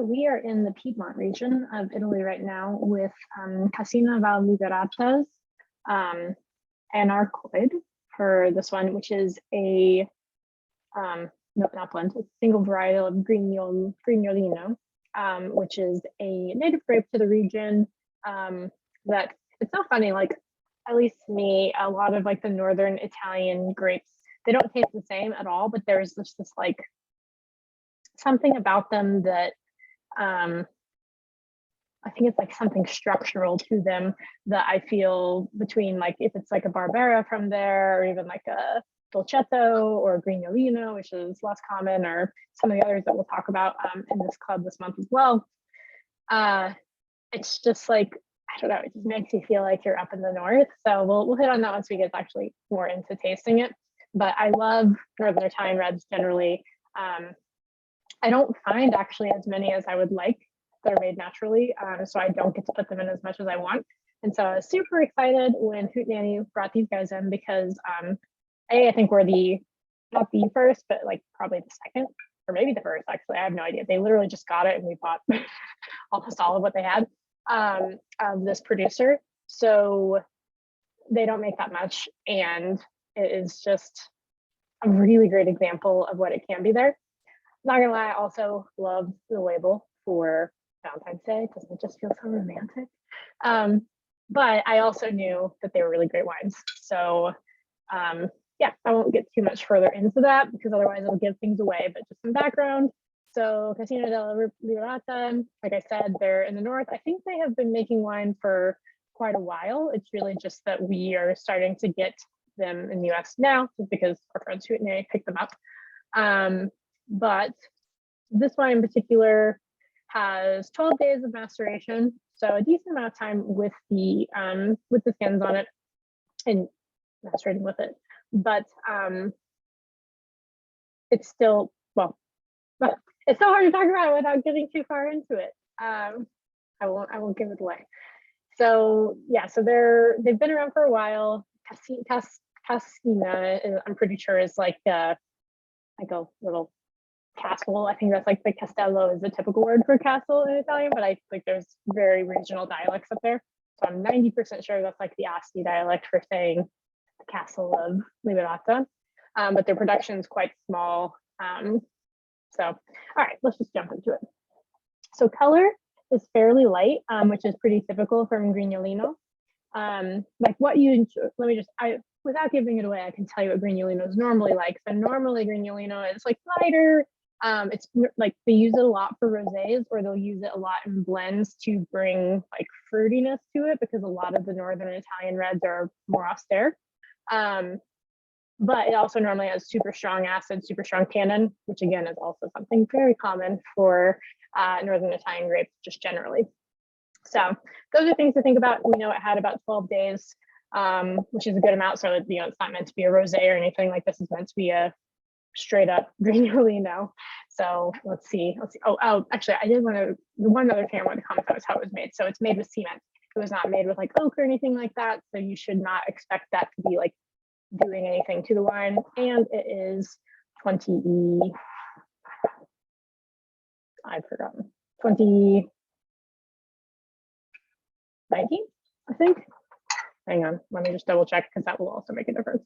we are in the Piedmont region of Italy right now with Cascina Val Liberata's Anarkoide for this one, which is a, no, not blend, it's a single varietal of Grignolino, which is a native grape to the region. That it's so funny, like, at least to me, a lot of like the northern Italian grapes, they don't taste the same at all, but there's this like something about them that I think it's like something structural to them that I feel between, like, if it's like a Barbera from there, or even like a Dolcetto or Grignolino, which is less common, or some of the others that we'll talk about in this club this month as well. It's just like, I don't know, it just makes you feel like you're up in the north. So we'll hit on that once we get actually more into tasting it. But I love Northern Italian reds generally. I don't find actually as many as I would like that are made naturally, so I don't get to put them in as much as I want. And so I was super excited when Hootenanny brought these guys in because I think we're not the first, but like probably the second, or maybe the first, actually. I have no idea. They literally just got it and we bought almost all of what they had of this producer. So they don't make that much, and it is just a really great example of what it can be there. Not gonna lie, I also love the label for Valentine's Day. Doesn't it just feel so romantic? But I also knew that they were really great wines. So yeah, I won't get too much further into that because otherwise it'll give things away, but just some background. So Cascina della Liberata, like I said, they're in the north. I think they have been making wine for quite a while. It's really just that we are starting to get them in the US now, just because our friends Hootenanny picked them up. But this wine in particular has 12 days of maceration, so a decent amount of time with the skins on it and macerating with it. But it's still, well, it's so hard to talk about it without getting too far into it. I won't give it away. So yeah, so they've been around for a while. Cascina, I'm pretty sure, is like a little castle. I think that's like the castello is the typical word for castle in Italian, but I think there's very regional dialects up there. So I'm 90% sure that's like the Asti dialect for saying the castle of Liberata. But their production is quite small. So, all right, let's just jump into it. So color is fairly light, which is pretty typical from Grignolino. Like what you, let me just, without giving it away, I can tell you what Grignolino is normally like. So normally Grignolino is like lighter. It's like they use it a lot for rosés, or they'll use it a lot in blends to bring like fruitiness to it, because a lot of the Northern Italian reds are more austere. But it also normally has super strong acid, super strong tannin, which again is also something very common for Northern Italian grapes just generally. So those are things to think about. We know it had about 12 days, which is a good amount. So that, it's not meant to be a rosé or anything like this. Is meant to be a straight up Grignolino. So let's see. Oh, actually, I did want to, one other thing I wanted to comment on is how it was made. So it's made with cement. It was not made with like oak or anything like that. So you should not expect that to be like doing anything to the wine. And it is 2019, I think. Hang on, let me just double check because that will also make a difference.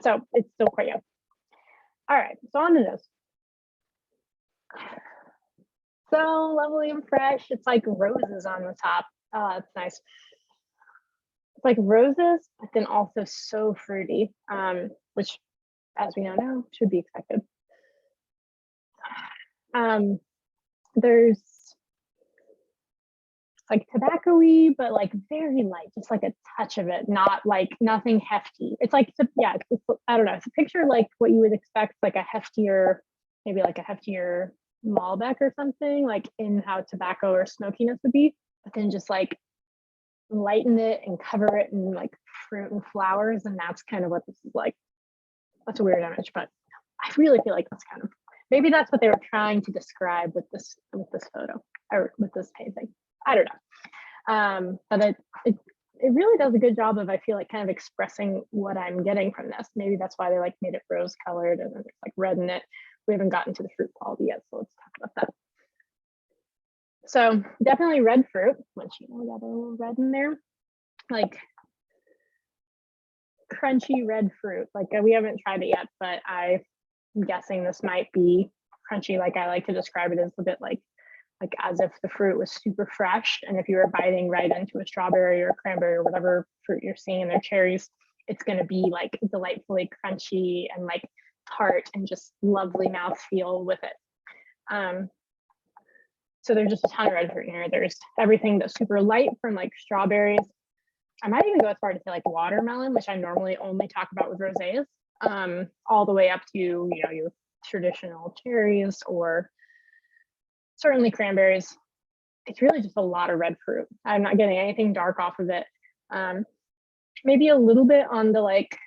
So it's still quite young. All right, so on to this. So lovely and fresh. It's like roses on the top. Oh, that's nice. It's like roses, but then also so fruity, which, as we now should be expected. There's like tobacco-y, but like very light, just like a touch of it, not like nothing hefty. It's like, yeah, it's, I don't know. It's a picture like what you would expect, like a heftier, maybe like a heftier Malbec or something, like in how tobacco or smokiness would be, but then just like lighten it and cover it in like fruit and flowers. And that's kind of what this is like. That's a weird image, but I really feel like that's kind of, maybe that's what they were trying to describe with this photo or with this painting. I don't know. But it really does a good job of, I feel like, kind of expressing what I'm getting from this. Maybe that's why they like made it rose colored and then there's like red in it. We haven't gotten to the fruit quality yet, so let's talk about that. So definitely red fruit, which, you know, we got a little red in there, like crunchy red fruit. Like we haven't tried it yet, but I'm guessing this might be crunchy. Like I like to describe it as a bit like as if the fruit was super fresh. And if you were biting right into a strawberry or cranberry or whatever fruit you're seeing in their cherries, it's going to be like delightfully crunchy and like tart and just lovely mouthfeel with it. So there's just a ton of red fruit in here. There's everything that's super light from like strawberries. I might even go as far to say like watermelon, which I normally only talk about with rosés, all the way up to, you know, your traditional cherries or certainly cranberries. It's really just a lot of red fruit. I'm not getting anything dark off of it. Maybe a little bit on the like,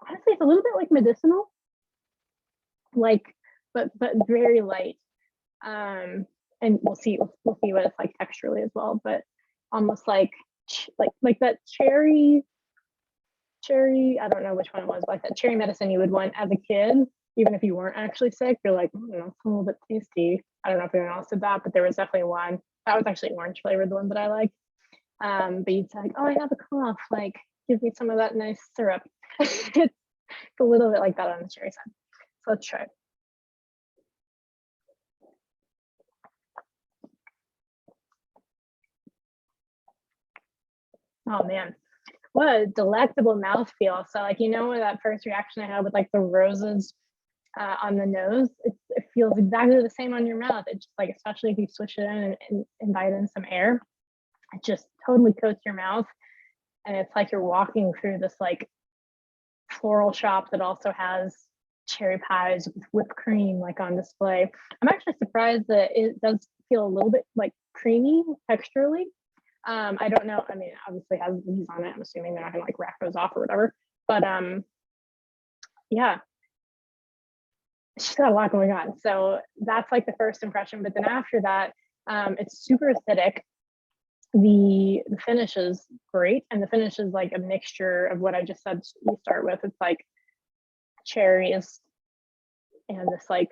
honestly, it's a little bit like medicinal, like, but very light. And we'll see what it's like texturally as well, but almost like that cherry, I don't know which one it was, but like that cherry medicine you would want as a kid, even if you weren't actually sick. You're like, it's a little bit tasty. I don't know if anyone else did that, but there was definitely one that was actually orange flavored, the one that I like. But you'd say like, oh, I have a cough, like give me some of that nice syrup. It's a little bit like that on the cherry side. So let's try it. Oh man, what a delectable mouthfeel. So like, you know, that first reaction I had with like the roses on the nose, it feels exactly the same on your mouth. It's just like, especially if you switch it in and invite in some air, it just totally coats your mouth. And it's like you're walking through this like floral shop that also has cherry pies with whipped cream like on display. I'm actually surprised that it does feel a little bit like creamy texturally. I don't know. I mean, obviously it has leaves on it. I'm assuming they're not gonna like rack those off or whatever. But yeah, she's got a lot going on. So that's like the first impression. But then after that, it's super acidic. The finish is great, and the finish is like a mixture of what I just said you start with. It's like cherries and this like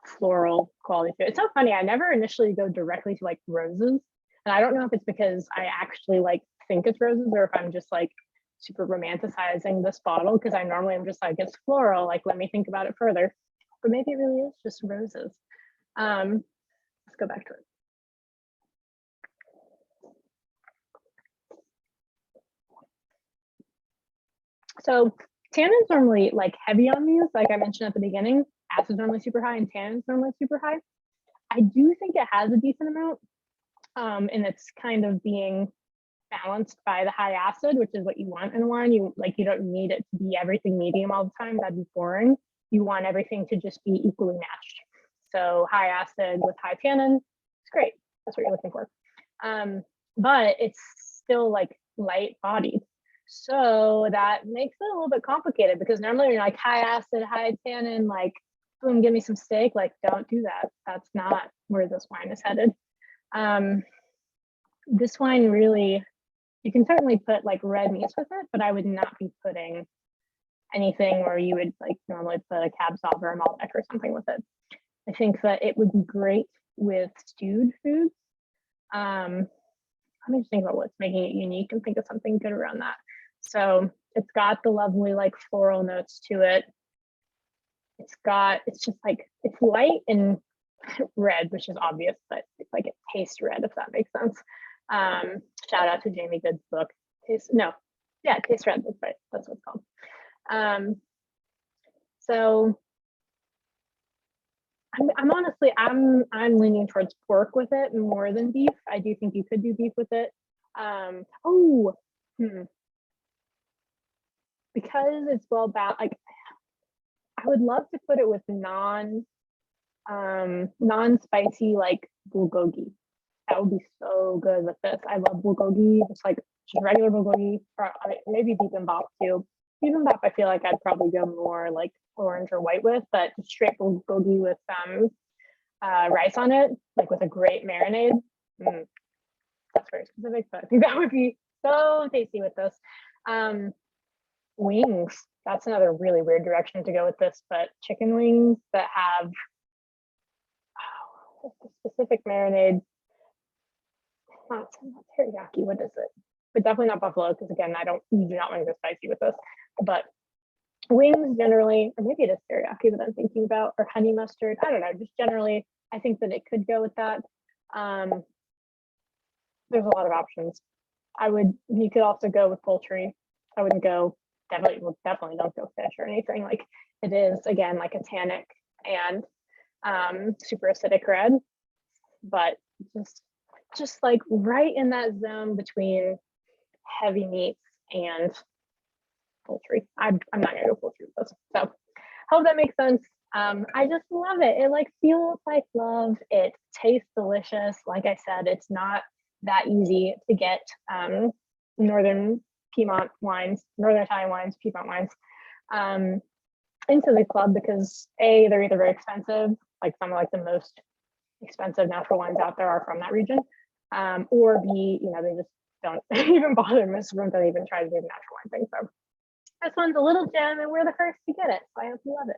floral quality to it. It's so funny. I never initially go directly to like roses. And I don't know if it's because I actually like think it's roses or if I'm just like super romanticizing this bottle, because I normally am just like, it's floral, like let me think about it further. But maybe it really is just roses. Let's go back to it. So tannins normally like heavy on these, like I mentioned at the beginning. Acid's normally super high and tannins normally super high. I do think it has a decent amount, and it's kind of being balanced by the high acid, which is what you want in wine. You don't need it to be everything medium all the time. That'd be boring. You want everything to just be equally matched. So high acid with high tannin, it's great. That's what you're looking for. But it's still like light bodied. So that makes it a little bit complicated, because normally when you're like high acid, high tannin, like boom, give me some steak. Like, don't do that. That's not where this wine is headed. This wine really, you can certainly put like red meats with it, but I would not be putting anything where you would like normally put a cab sauv or a Malbec or something with it. I think that it would be great with stewed foods. Let me just think about what's making it unique and think of something good around that. So it's got the lovely like floral notes to it. It's just like, it's light and red, which is obvious, but it's like it tastes red, if that makes sense. Shout out to Jamie Good's book. Taste Red. That's right. That's what it's called. So I'm honestly, I'm leaning towards pork with it more than beef. I do think you could do beef with it. Because it's well balanced. Like, I would love to put it with non-spicy like bulgogi. That would be so good with this. I love bulgogi, just regular bulgogi, or maybe bibimbap too. Bibimbap, I feel like I'd probably go more like orange or white with, but straight bulgogi with rice on it, like with a great marinade. That's very specific, but I think that would be so tasty with this. Wings, that's another really weird direction to go with this, but chicken wings that have a specific marinade. Not teriyaki, what is it? But definitely not buffalo, because again, you do not want to go spicy with this. But wings generally, or maybe it is teriyaki that I'm thinking about, or honey mustard. I don't know, just generally, I think that it could go with that. There's a lot of options. You could also go with poultry. I wouldn't go, definitely don't go fish or anything. Like it is, again, like a tannic and super acidic red, but just like right in that zone between heavy meats and poultry. I'm not gonna go poultry with this. So hope that makes sense. I just love it. It like feels like love. It tastes delicious. Like I said, it's not that easy to get northern Piedmont wines, northern Italian wines, Piedmont wines into the club because A, they're either very expensive, like some of like the most expensive natural wines out there are from that region, or B, they just don't even bother. Most of them don't even try to do the natural wine thing. So this one's a little gem and we're the first to get it. So I hope you love it.